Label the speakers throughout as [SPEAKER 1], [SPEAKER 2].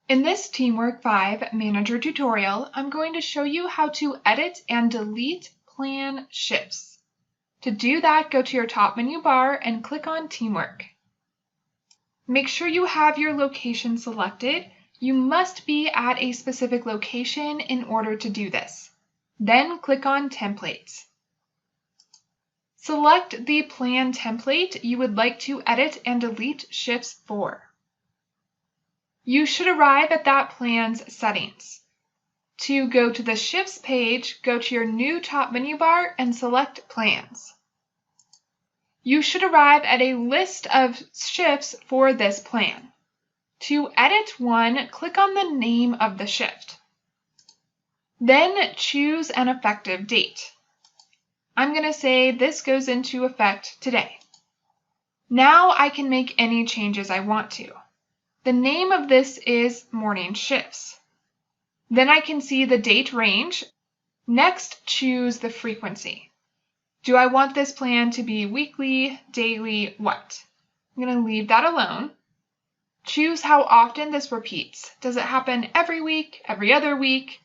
[SPEAKER 1] In this TeamWork 5 Manager tutorial, I'm going to show you how to edit and delete plan shifts. To do that, go to your top menu bar and click on TeamWork. Make sure you have your location selected. You must be at a specific location in order to do this. Then click on Templates. Select the plan template you would like to edit and delete shifts for. You should arrive at that plan's settings. To go to the Shifts page, go to your new top menu bar and select Plans. You should arrive at a list of shifts for this plan. To edit one, click on the name of the shift. Then choose an effective date. I'm going to say this goes into effect today. Now I can make any changes I want to. The name of this is Morning Shifts. Then I can see the date range. Next, choose the frequency. Do I want this plan to be weekly, daily, what? I'm going to leave that alone. Choose how often this repeats. Does it happen every week, every other week?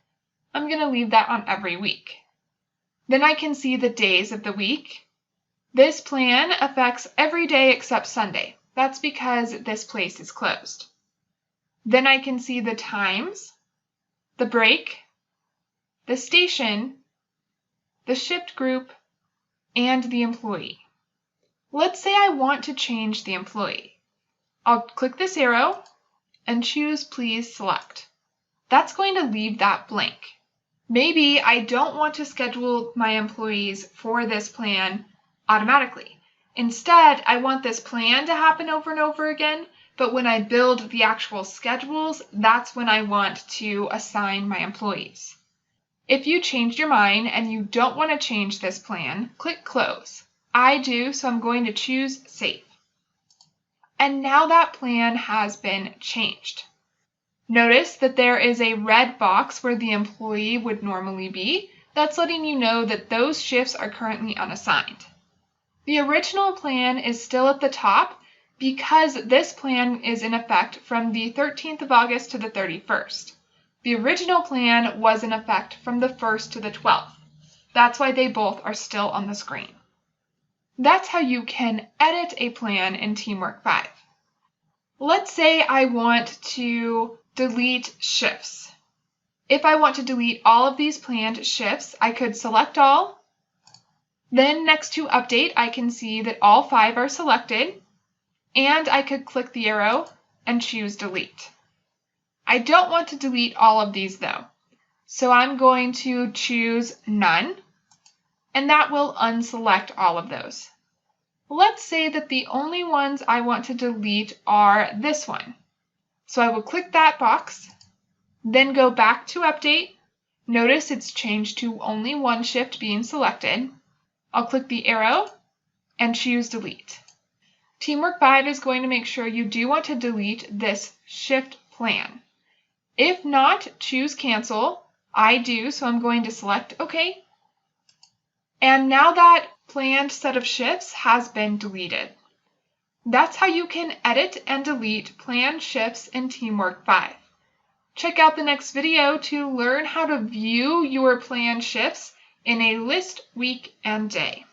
[SPEAKER 1] I'm going to leave that on every week. Then I can see the days of the week. This plan affects every day except Sunday. That's because this place is closed. Then I can see the times, the break, the station, the shift group, and the employee. Let's say I want to change the employee. I'll click this arrow and choose Please Select. That's going to leave that blank. Maybe I don't want to schedule my employees for this plan automatically. Instead, I want this plan to happen over and over again, but when I build the actual schedules, that's when I want to assign my employees. If you changed your mind and you don't want to change this plan, click Close. I do, so I'm going to choose Save. And now that plan has been changed. Notice that there is a red box where the employee would normally be. That's letting you know that those shifts are currently unassigned. The original plan is still at the top because this plan is in effect from the 13th of August to the 31st. The original plan was in effect from the 1st to the 12th. That's why they both are still on the screen. That's how you can edit a plan in TeamWork 5. Let's say I want to delete shifts. If I want to delete all of these planned shifts, I could select all. Then next to Update, I can see that all 5 are selected, and I could click the arrow and choose Delete. I don't want to delete all of these though, so I'm going to choose None, and that will unselect all of those. Let's say that the only ones I want to delete are this one. So I will click that box, then go back to Update. Notice it's changed to only one shift being selected. I'll click the arrow and choose Delete. TeamWork 5 is going to make sure you do want to delete this shift plan. If not, choose Cancel. I do, so I'm going to select OK. And now that planned set of shifts has been deleted. That's how you can edit and delete planned shifts in TeamWork 5. Check out the next video to learn how to view your planned shifts in a list, week, and day.